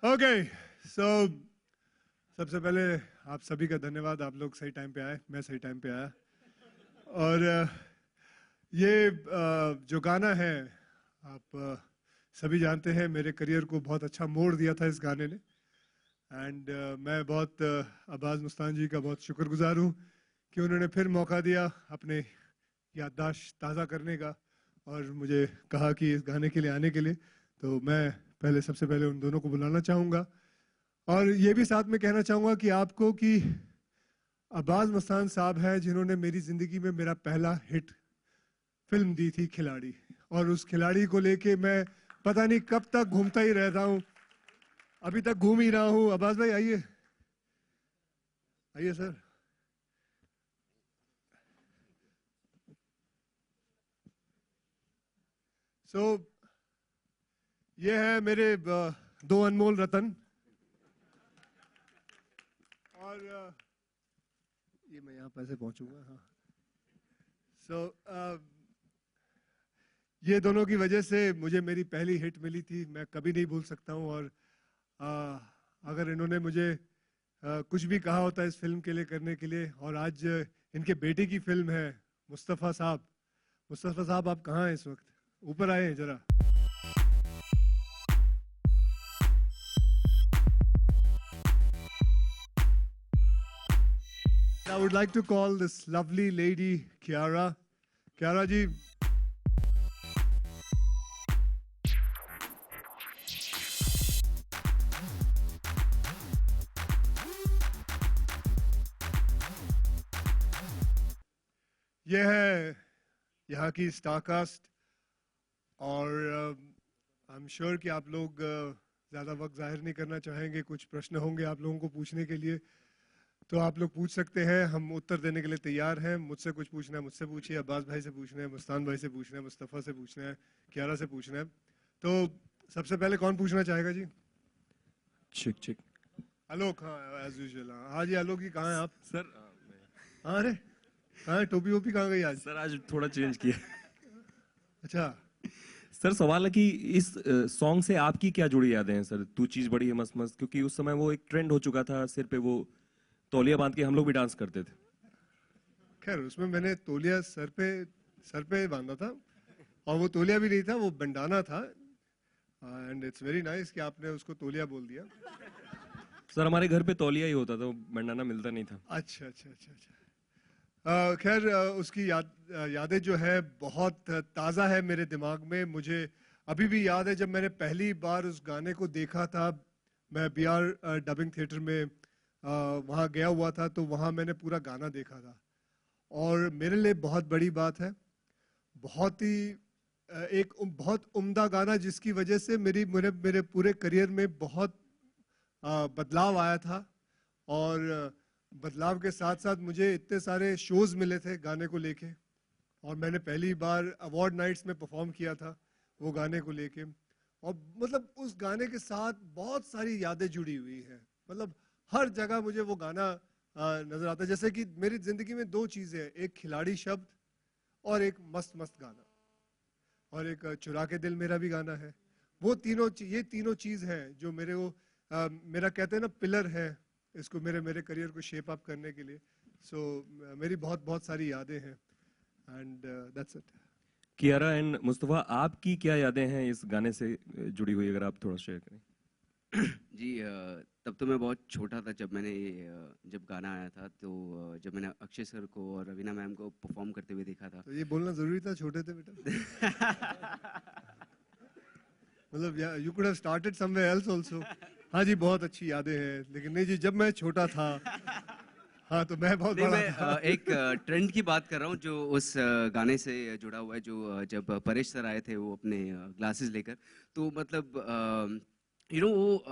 Okay so सबसे पहले आप सभी का धन्यवाद। आप लोग सही टाइम पे आए, मैं सही टाइम पे आया। और ये जो गाना है आप सभी जानते हैं, मेरे करियर को बहुत अच्छा मोड़ दिया था इस गाने ने। एंड मैं बहुत अब्बास मुस्तान जी का बहुत शुक्रगुजार हूँ कि उन्होंने फिर मौका दिया अपने याददाश्त ताज़ा करने का और मुझे कहा कि इस गाने के लिए आने के लिए। तो मैं पहले सबसे पहले उन दोनों को बुलाना चाहूँगा और ये भी साथ में कहना चाहूँगा कि आपको कि अब्बास मुस्तान साहब हैं जिन्होंने मेरी ज़िंदगी में मेरा पहला हिट फिल्म दी थी खिलाड़ी, और उस खिलाड़ी को लेके मैं पता नहीं कब तक घूमता ही रहता हूँ, अभी तक घूम ही रहा हूँ। अब्बास भाई आइए, आइए सर। ये है मेरे दो अनमोल रतन, और ये मैं यहाँ पैसे पहुंचूंगा। हाँ ये दोनों की वजह से मुझे मेरी पहली हिट मिली थी, मैं कभी नहीं भूल सकता हूँ। और अगर इन्होंने मुझे कुछ भी कहा होता इस फिल्म के लिए करने के लिए, और आज इनके बेटे की फिल्म है मुस्तफ़ा साहब। मुस्तफ़ा साहब आप कहाँ हैं इस वक्त? ऊपर आए हैं जरा। I would like to call this lovely lady Kiara. Kiara ji. ये है यहाँ की स्टारकास्ट, और आई एम श्योर कि आप लोग ज़्यादा वक्त जाहिर नहीं करना चाहेंगे। कुछ प्रश्न होंगे आप लोगों को पूछने के लिए, तो आप लोग पूछ सकते हैं, हम उत्तर देने के लिए तैयार हैं। मुझसे कुछ पूछना है मुझसे पूछिए, अब्बास भाई से पूछना है, मुस्तान भाई से पूछना है, मुस्तफ़ा से पूछना है, कियारा से पूछना है। तो सबसे पहले कौन पूछना चाहेगा जी? चिक आलोक। हाँ एज यूजुअल। हाँ जी आलोक जी, कहाँ हैं आप? सर हाँ अरे कहाँ है, टोपी वोपी कहाँ गई आज? सर आज थोड़ा चेंज किया। अच्छा सर सवाल है कि इस सॉन्ग से आपकी क्या जुड़ी यादें हैं सर? तू चीज बड़ी है मस्त मस्त, क्योंकि उस समय वो एक ट्रेंड हो चुका था, सिर पे वो तौलिया बांध के हम लोग भी डांस करते थे। खैर उसमें मैंने तौलिया सर पे बांधा था, और वो तौलिया भी नहीं था, वो बंडाना था। एंड इट्स वेरी नाइस कि आपने उसको तौलिया बोल दिया। सर हमारे घर पे तौलिया ही होता था, वो बंडाना मिलता नहीं था। अच्छा अच्छा अच्छा अच्छा। खैर उसकी यादें जो है बहुत ताज़ा है मेरे दिमाग में। मुझे अभी भी याद है जब मैंने पहली बार उस गाने को देखा था। मैं BR डबिंग थिएटर में वहाँ गया हुआ था, तो वहाँ मैंने पूरा गाना देखा था, और मेरे लिए बहुत बड़ी बात है। बहुत ही बहुत उम्दा गाना, जिसकी वजह से मेरे मेरे पूरे करियर में बहुत बदलाव आया था। और बदलाव के साथ साथ मुझे इतने सारे शोज मिले थे गाने को लेके, और मैंने पहली बार अवार्ड नाइट्स में परफॉर्म किया था वो गाने को लेके। और मतलब उस गाने के साथ बहुत सारी यादें जुड़ी हुई हैं। मतलब हर जगह मुझे वो गाना नजर आता है। जैसे कि मेरी जिंदगी में दो चीजें हैं, एक खिलाड़ी शब्द और एक मस्त मस्त गाना, और एक चुरा के दिल मेरा भी गाना है। ये तीनों चीज हैं जो मेरा कहते हैं ना पिलर है इसको, मेरे करियर को शेप अप करने के लिए। सो मेरी बहुत बहुत सारी यादें हैं, and that's it. Kiara and Mustafa, आपकी क्या यादें हैं इस गाने से जुड़ी हुई, अगर आप थोड़ा शेयर करें। जी तब तो मैं बहुत छोटा था जब जब गाना आया था, तो जब मैंने अक्षय सर को और रवीना मैम को परफॉर्म करते हुए देखा था। तो ये बोलना जरूरी था छोटे थे बेटा? मतलब you could have started somewhere else also. हाँ जी बहुत अच्छी यादें हैं, लेकिन नहीं जी जब मैं छोटा था। हाँ तो मैं बहुत बड़ा मैं था। एक ट्रेंड की बात कर रहा हूँ जो उस गाने से जुड़ा हुआ है। जो जब परेश सर आए थे वो अपने ग्लासेस लेकर, तो मतलब वो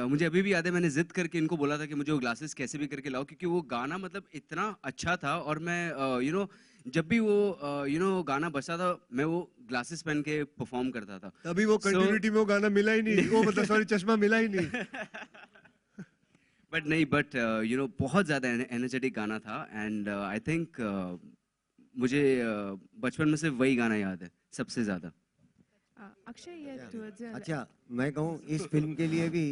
मुझे अभी भी याद है, मैंने जिद करके इनको बोला था कि मुझे वो ग्लासेस कैसे भी करके लाओ, क्योंकि वो गाना मतलब इतना अच्छा था। और मैं जब भी वो गाना बजता था, मैं वो ग्लासेस पहन के परफॉर्म करता था। तभी वो कंटिन्यूटी में वो गाना मिला ही नहीं, वो मतलब सॉरी चश्मा मिला ही नहीं। बट बहुत ज्यादा एनर्जेटिक गाना था। एंड आई थिंक मुझे बचपन में से वही गाना याद है सबसे ज्यादा। Akshay, yeah, towards your अच्छा, मैं कहूँ इस फिल्म के लिए भी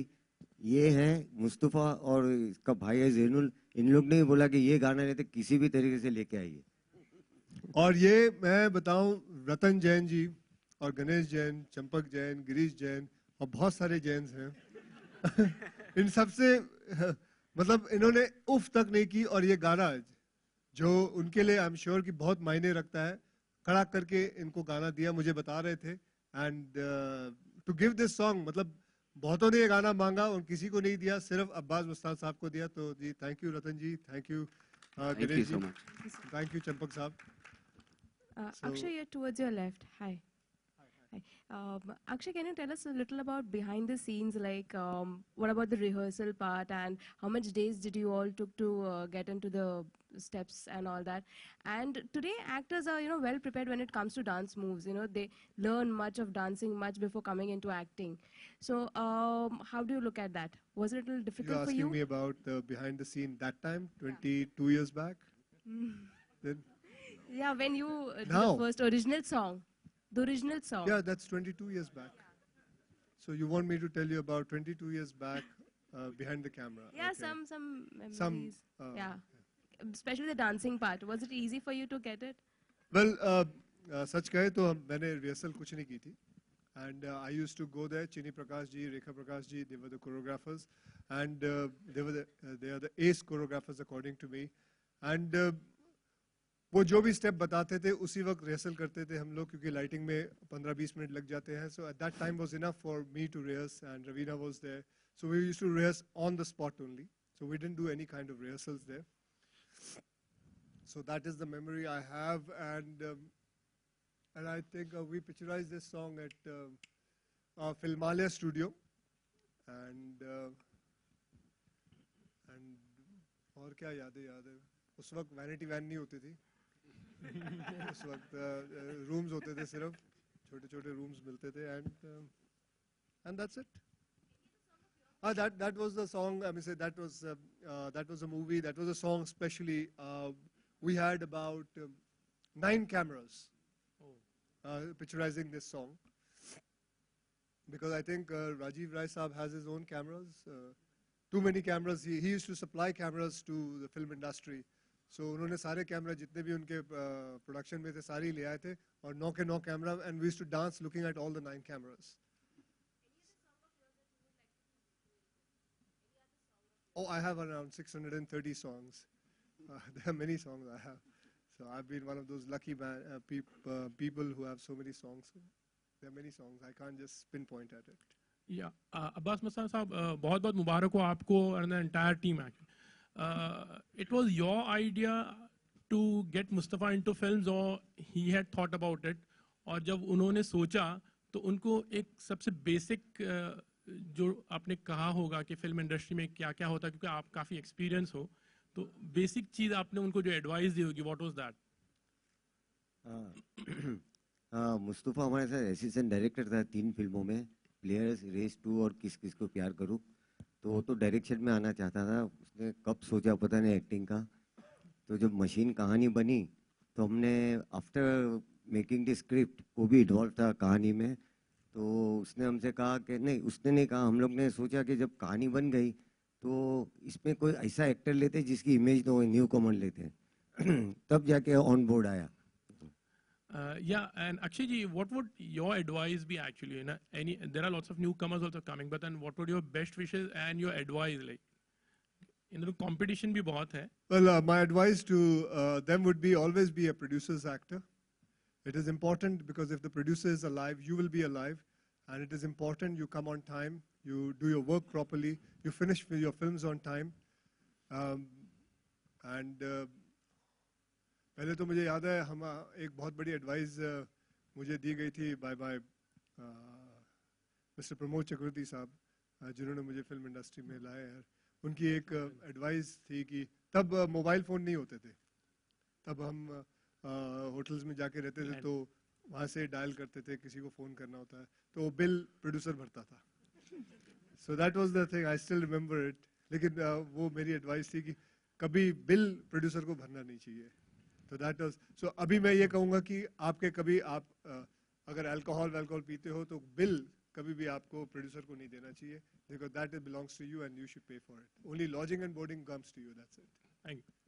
ये है मुस्तफा और इसका भाई है जैनुल, इन लोग ने भी बोला कि ये गाना लेते किसी भी तरीके से लेके आइए। और ये मैं बताऊं, रतन जैन जी और गणेश जैन, चंपक जैन, गिरीश जैन और बहुत सारे जैन्स हैं इन सब से मतलब इन्होंने उफ तक नहीं की, और ये गाना जो उनके लिए आई एम श्योर कि बहुत मायने रखता है, खड़ा करके इनको गाना दिया, मुझे बता रहे थे। And to give this song, मतलब बहुतों ने ये गाना मांगा और किसी को नहीं दिया, सिर्फ अब्बास मुस्तान साहब को दिया। तो जी thank you Ratan ji, thank you thank you Ganesh so ji, much. Thank you Champak साहब। Akshay, you're towards your left. Hi. Hi. Akshay, can you tell us a little about behind the scenes, like what about the rehearsal part, and how much days did you all took to get into the steps and all that? And today, actors are, well prepared when it comes to dance moves. They learn much of dancing much before coming into acting. So, how do you look at that? Was it a little You're difficult for asking you? me about the behind the scene that time, 22 years back? Then, Yeah, when you did Now? the first original song, the original song. yeah, that's 22 years back. So you want me to tell you about 22 years back behind the camera? Yeah, Okay. some memories. Some, Yeah, especially the dancing part. Was it easy for you to get it? Well, सच कहे तो मैंने rehearsal कुछ नहीं की थी, and I used to go there. Chini Prakash ji, Rekha Prakash ji, they were the choreographers, and they are the ace choreographers according to me. And वो जो भी स्टेप बताते थे उसी वक्त रिहर्सल करते थे हम लोग, क्योंकि लाइटिंग में 15-20 मिनट लग जाते हैं. So at that time was enough for me to rehearse, and Raveena was there, so we used to rehearse on the spot only. So we didn't do any kind of rehearsals there. So that is the memory I have, and I think we picturized this song at Filmalia Studio, and और क्या यादें याद है. उस वक्त vanity van नहीं होती थी उस वक्त रूम्स होते थे, सिर्फ छोटे छोटे रूम्स मिलते थे, and that's it. That was the song. I mean, say that was a movie. That was a song. Especially, we had about 9 cameras picturizing this song, because I think Rajiv Rai Saab has his own cameras. Too many cameras. He used to supply cameras to the film industry. So उन्होंने सारे camera जितने भी उनके production में थे सारे ही ले आए थे, और 9 के 9 camera, and we used to dance looking at all the 9 cameras. Oh, I have around 630 songs. There are many songs I have. So I've been one of those lucky people who have so many songs. There are many songs. I can't just pinpoint at it. Yeah, Abbas Mustan साहब बहुत बहुत मुबारक हो आपको and the entire team actually. It was your idea to get Mustafa into films, or he had thought about it? और जब उन्होंने सोचा तो उनको एक सबसे बेसिक जो आपने कहा होगा कि फिल्म इंडस्ट्री में क्या क्या होता है, क्योंकि आप काफ़ी एक्सपीरियंस हो, तो बेसिक चीज़ आपने उनको जो एडवाइस दी होगी, व्हाट वाज दैट? हाँ, मुस्तफा हमारे साथ असिस्टेंट डायरेक्टर था 3 फिल्मों में, प्लेयर्स, रेस 2 और किस किस को प्यार करूँ. तो वो तो डायरेक्शन में आना चाहता था, उसने कब सोचा पता नहीं एक्टिंग का. तो जब मशीन कहानी बनी तो हमने आफ्टर मेकिंग द स्क्रिप्ट, वो भी इन्वॉल्व था कहानी में, तो उसने हमसे कहा कि नहीं, उसने नहीं कहा, हम लोग ने सोचा कि जब कहानी बन गई तो इसमें कोई ऐसा एक्टर लेते जिसकी इमेज तो न्यू कॉमन लेते तब जाके ऑन बोर्ड आया. Yeah, and Akshay ji, what would your advice be actually? There are lots of newcomers also coming, but then what would your best wishes and your advice like? Competition भी बहुत है. Well, my advice to them would be always be a producer's actor. It is important because if the producer is alive, you will be alive, and it is important you come on time, you do your work properly, you finish your films on time, and पहले तो मुझे याद है हम एक बहुत बड़ी advice मुझे दी गई थी बाय मिस्टर प्रमोद चक्रवर्ती साहब, जिन्होंने मुझे फिल्म इंडस्ट्री में लाया है. उनकी एक एडवाइस थी कि तब मोबाइल फ़ोन नहीं होते थे, तब हम होटल्स में जाके रहते थे, तो वहाँ से डायल करते थे, किसी को फ़ोन करना होता है तो बिल प्रोड्यूसर भरता था. So that was the thing, I still remember it. लेकिन वो मेरी एडवाइस थी कि कभी बिल प्रोड्यूसर को भरना नहीं चाहिए. तो दैट वाज. सो अभी मैं ये कहूँगा कि आपके कभी आप अगर अल्कोहल पीते हो तो बिल कभी भी आपको प्रोड्यूसर को नहीं देना चाहिए, because that belongs to you and you should pay for it. Only lodging and boarding comes to you, that's it. Thank you.